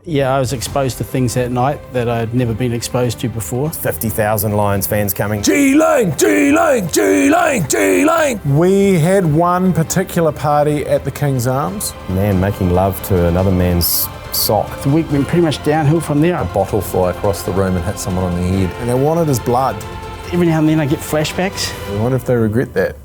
Yeah, I was exposed to things that night that I'd never been exposed to before. 50,000 Lions fans coming. G-Lang, G-Lang, G-Lang, G-Lang. We had one particular party at the King's Arms. Man making love to another man's sock. The week went pretty much downhill from there. A bottle fly across the room and hit someone on the head. And they wanted his blood. Every now and then I get flashbacks. I wonder if they regret that.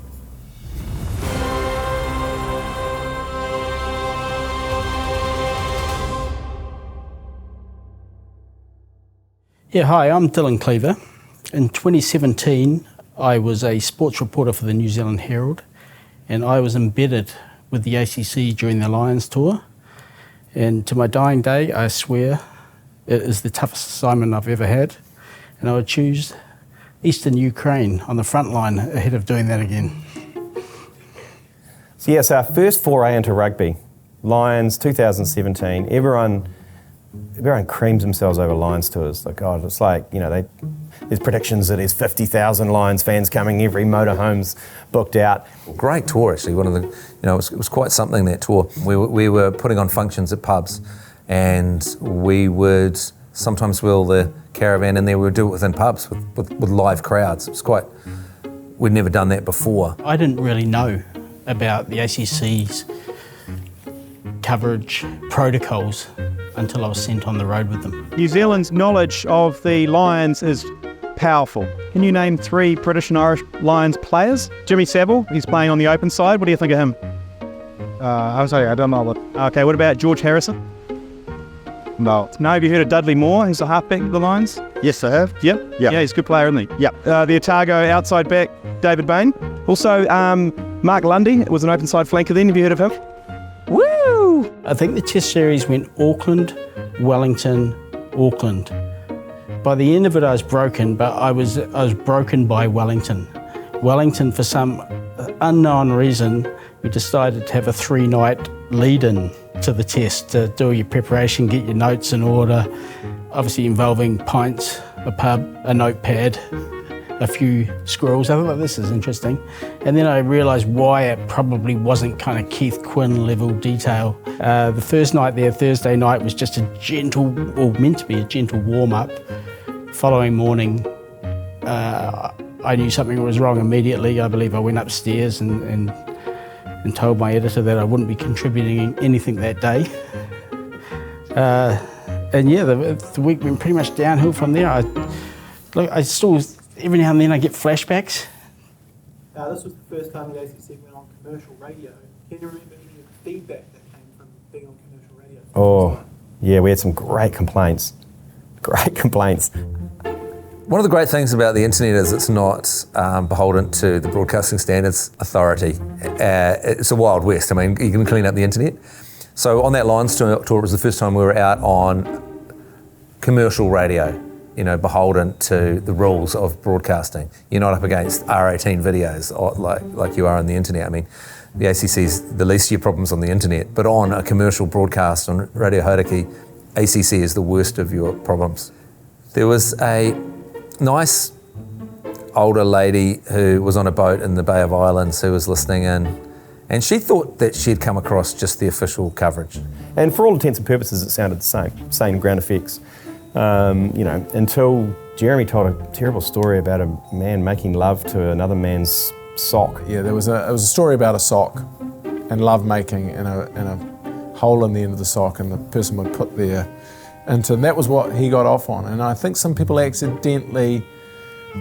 Yeah, hi, I'm Dylan Cleaver. In 2017, I was a sports reporter for the New Zealand Herald, and I was embedded with the ACC during the Lions tour. And to my dying day, I swear it is the toughest assignment I've ever had, and I would choose Eastern Ukraine on the front line ahead of doing that again. So yes, our first foray into rugby, Lions 2017, everyone creams themselves over Lions tours. Like, God, it's like, you know, there's predictions that there's 50,000 Lions fans coming, every motorhome's booked out. Great tour, actually. One of the, it was quite something, that tour. We were putting on functions at pubs, and we would sometimes wheel the caravan in there. We would do it within pubs with live crowds. It was quite, we'd never done that before. I didn't really know about the ACC's coverage protocols until I was sent on the road with them. New Zealand's knowledge of the Lions is powerful. Can you name 3 British and Irish Lions players? Jimmy Savile, he's playing on the open side. What do you think of him? I'm sorry, I don't know. Okay, what about George Harrison? No. No, have you heard of Dudley Moore? He's the halfback of the Lions. Yes, I have. Yep. Yeah. Yeah, he's a good player, isn't he? Yep. The Otago outside back, David Bain. Also, Mark Lundy was an open side flanker then. Have you heard of him? Woo! I think the Test series went Auckland, Wellington, Auckland. By the end of it, I was broken, but I was broken by Wellington. Wellington, for some unknown reason, we decided to have a 3-night lead-in to the test, to do your preparation, get your notes in order, obviously involving pints, a pub, a notepad, a few squirrels. I thought, this is interesting. And then I realised why it probably wasn't kind of Keith Quinn level detail. The first night there, Thursday night, was just a gentle, or meant to be a gentle warm-up. Following morning, I knew something was wrong immediately. I believe I went upstairs and told my editor that I wouldn't be contributing anything that day. And yeah, the week went pretty much downhill from there. I still, every now and then I get flashbacks. This was the first time the ACC went on commercial radio. Can you remember any of the feedback that came from being on commercial radio? Oh, yeah, we had some great complaints. Great complaints. One of the great things about the internet is it's not beholden to the Broadcasting Standards Authority. It's a Wild West. I mean, you can clean up the internet. So on that Lions tour, it was the first time we were out on commercial radio, beholden to the rules of broadcasting. You're not up against R18 videos like you are on the internet. I mean, the ACC's the least of your problems on the internet, but on a commercial broadcast on Radio Hauraki, ACC is the worst of your problems. There was a nice older lady who was on a boat in the Bay of Islands who was listening in, and she thought that she'd come across just the official coverage. And for all intents and purposes, it sounded the same ground effects. Until Jeremy told a terrible story about a man making love to another man's sock. Yeah, it was a story about a sock and love making in a hole in the end of the sock, and the person would put their into, and that was what he got off on. And I think some people accidentally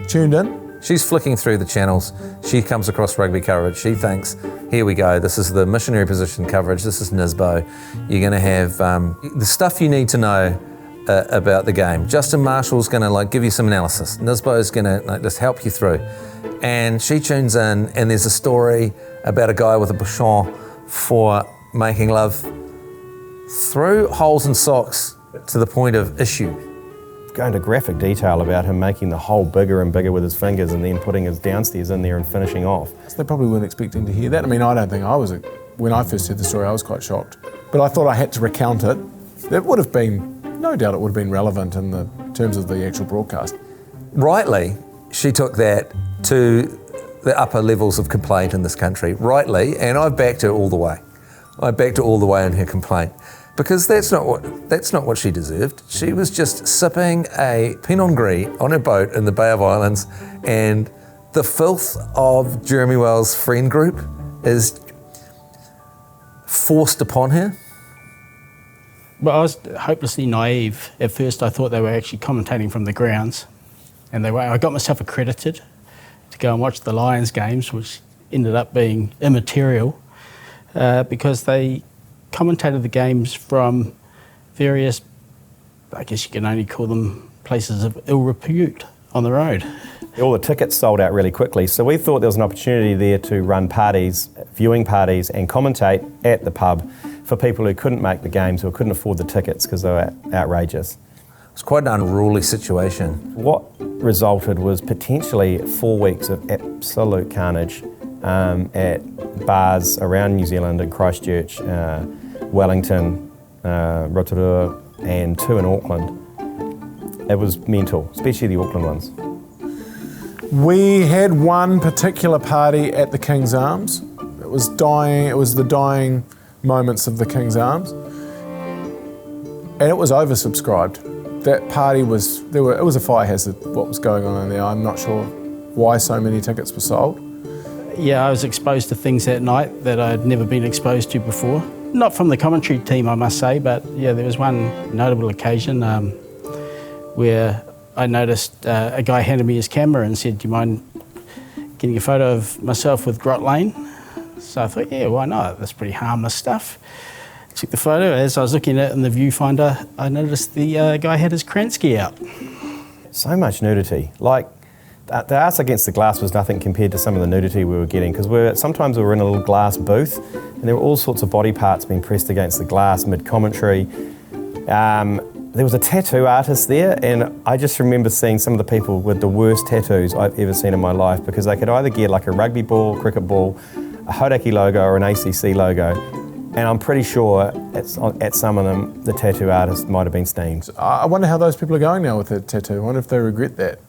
tuned in. She's flicking through the channels. She comes across rugby coverage. She thinks, here we go, this is the missionary position coverage, this is Nisbo. You're going to have the stuff you need to know about the game. Justin Marshall's going to give you some analysis. Nisbo's going to just help you through. And she tunes in, and there's a story about a guy with a bouchon for making love through holes in socks to the point of issue. Go into graphic detail about him making the hole bigger and bigger with his fingers and then putting his downstairs in there and finishing off. So they probably weren't expecting to hear that. I mean, I don't think I was, when I first heard the story, I was quite shocked. But I thought I had to recount it. That would have been, no doubt it would have been relevant in the terms of the actual broadcast. Rightly, she took that to the upper levels of complaint in this country. Rightly, and I've backed her all the way. I backed her all the way in her complaint. because that's not what she deserved. She was just sipping a Pinot Gris on her boat in the Bay of Islands, and the filth of Jeremy Wells' friend group is forced upon her. But I was hopelessly naive. At first I thought they were actually commentating from the grounds, and I got myself accredited to go and watch the Lions games, which ended up being immaterial because they commentated the games from various, I guess you can only call them places of ill repute on the road. All the tickets sold out really quickly, so we thought there was an opportunity there to run parties, viewing parties, and commentate at the pub for people who couldn't make the games or couldn't afford the tickets because they were outrageous. It's quite an unruly situation. What resulted was potentially 4 weeks of absolute carnage at bars around New Zealand in Christchurch, Wellington, Rotorua, and 2 in Auckland. It was mental, especially the Auckland ones. We had one particular party at the King's Arms. It was the dying moments of the King's Arms. And it was oversubscribed. That party it was a fire hazard, what was going on in there. I'm not sure why so many tickets were sold. Yeah, I was exposed to things that night that I'd never been exposed to before. Not from the commentary team, I must say, but yeah, there was one notable occasion where I noticed a guy handed me his camera and said, "Do you mind getting a photo of myself with Grot Lane?" So I thought, yeah, why not? That's pretty harmless stuff. Took the photo. As I was looking at it in the viewfinder, I noticed the guy had his Kransky out. So much nudity. Like, the Arse Against the Glass was nothing compared to some of the nudity we were getting, because sometimes we were in a little glass booth and there were all sorts of body parts being pressed against the glass mid-commentary. There was a tattoo artist there, and I just remember seeing some of the people with the worst tattoos I've ever seen in my life, because they could either get like a rugby ball, cricket ball, a Hodaki logo or an ACC logo, and I'm pretty sure at some of them the tattoo artist might have been steamed. I wonder how those people are going now with their tattoo. I wonder if they regret that.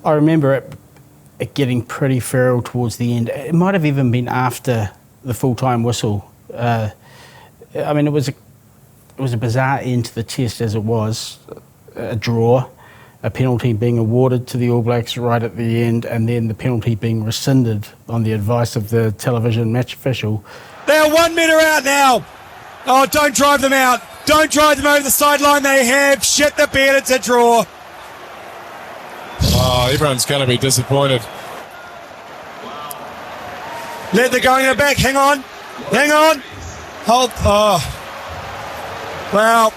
I remember it getting pretty feral towards the end. It might have even been after the full-time whistle. I mean, it was a bizarre end to the test, as it was a draw, a penalty being awarded to the All Blacks right at the end, and then the penalty being rescinded on the advice of the television match official. They're 1 metre out now. Oh, don't drive them out. Don't drive them over the sideline. They have shit the bed. It's a draw. Oh, everyone's going to be disappointed. Let the going in back. Hang on. Hang on. Hold. Oh. Well,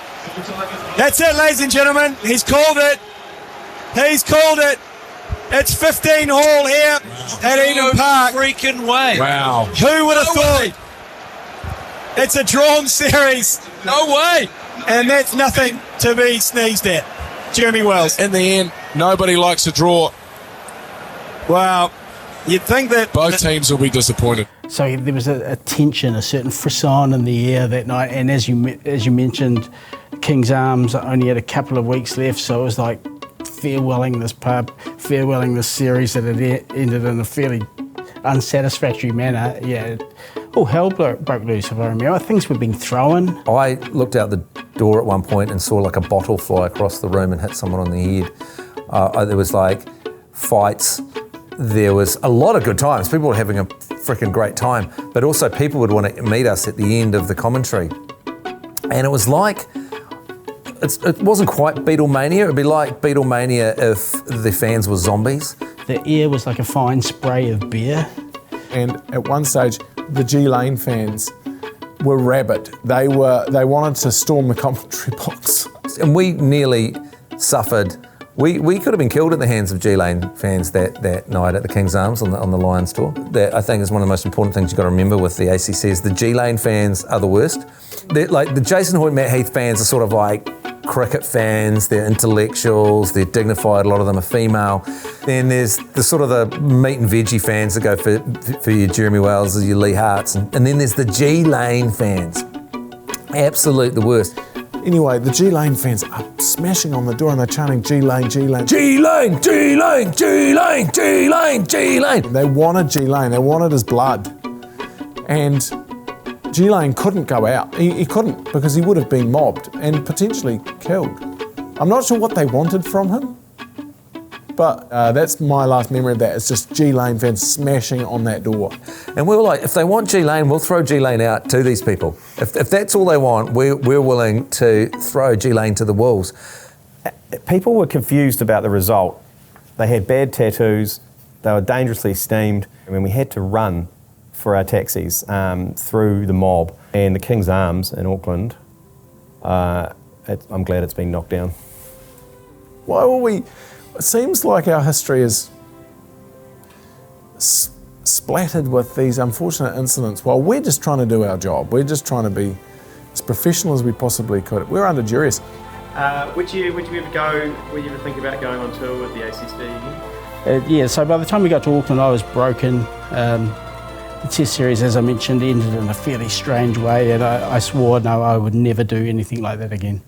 that's it, ladies and gentlemen. He's called it. He's called it. It's 15 all here at Eden Park. Freaking way. Wow. Who would have thought? It's a drawn series. No way. And that's nothing to be sneezed at. Jeremy Wells. In the end, nobody likes a draw. Wow. You'd think that Both teams will be disappointed. So there was a tension, a certain frisson in the air that night, and as you mentioned, King's Arms only had a couple of weeks left, so it was like farewelling this pub, farewelling this series that had ended in a fairly unsatisfactory manner. Yeah, all hell broke loose, if I remember. Things were being thrown. I looked out the door at one point and saw like a bottle fly across the room and hit someone on the head. There was like fights. There was a lot of good times. People were having a freaking great time, but also people would want to meet us at the end of the commentary. And it was like, it wasn't quite Beatlemania. It would be like Beatlemania if the fans were zombies. The air was like a fine spray of beer. And at one stage, the G Lane fans were rabid. They wanted to storm the commentary box. And we nearly suffered. We could have been killed at the hands of G Lane fans that night at the King's Arms on the Lions tour. That I think is one of the most important things you've got to remember with the ACC is the G Lane fans are the worst. Like the Jason Hoyt, Matt Heath fans are sort of like cricket fans. They're intellectuals. They're dignified. A lot of them are female. Then there's the sort of the meat and veggie fans that go for your Jeremy Wells, your Lee Harts, and then there's the G Lane fans. Absolute the worst. Anyway, the G Lane fans are smashing on the door and they're chanting G Lane, G Lane. G Lane, G Lane, G Lane, G Lane, G Lane. They wanted G Lane, they wanted his blood. And G-Lane couldn't go out. He couldn't, because he would have been mobbed and potentially killed. I'm not sure what they wanted from him, but that's my last memory of that. It's just G-Lane fans smashing on that door. And we were like, if they want G-Lane, we'll throw G-Lane out to these people. If that's all they want, we're willing to throw G-Lane to the wolves. People were confused about the result. They had bad tattoos, they were dangerously steamed. I mean, we had to run for our taxis through the mob. And the King's Arms in Auckland, I'm glad it's been knocked down. Why were we... It seems like our history is splattered with these unfortunate incidents while we're just trying to do our job. We're just trying to be as professional as we possibly could. We're under duress. Would you ever go, would you ever think about going on tour with the ACSB again? Yeah, so by the time we got to Auckland, I was broken. The Test series, as I mentioned, ended in a fairly strange way, and I swore, no, I would never do anything like that again.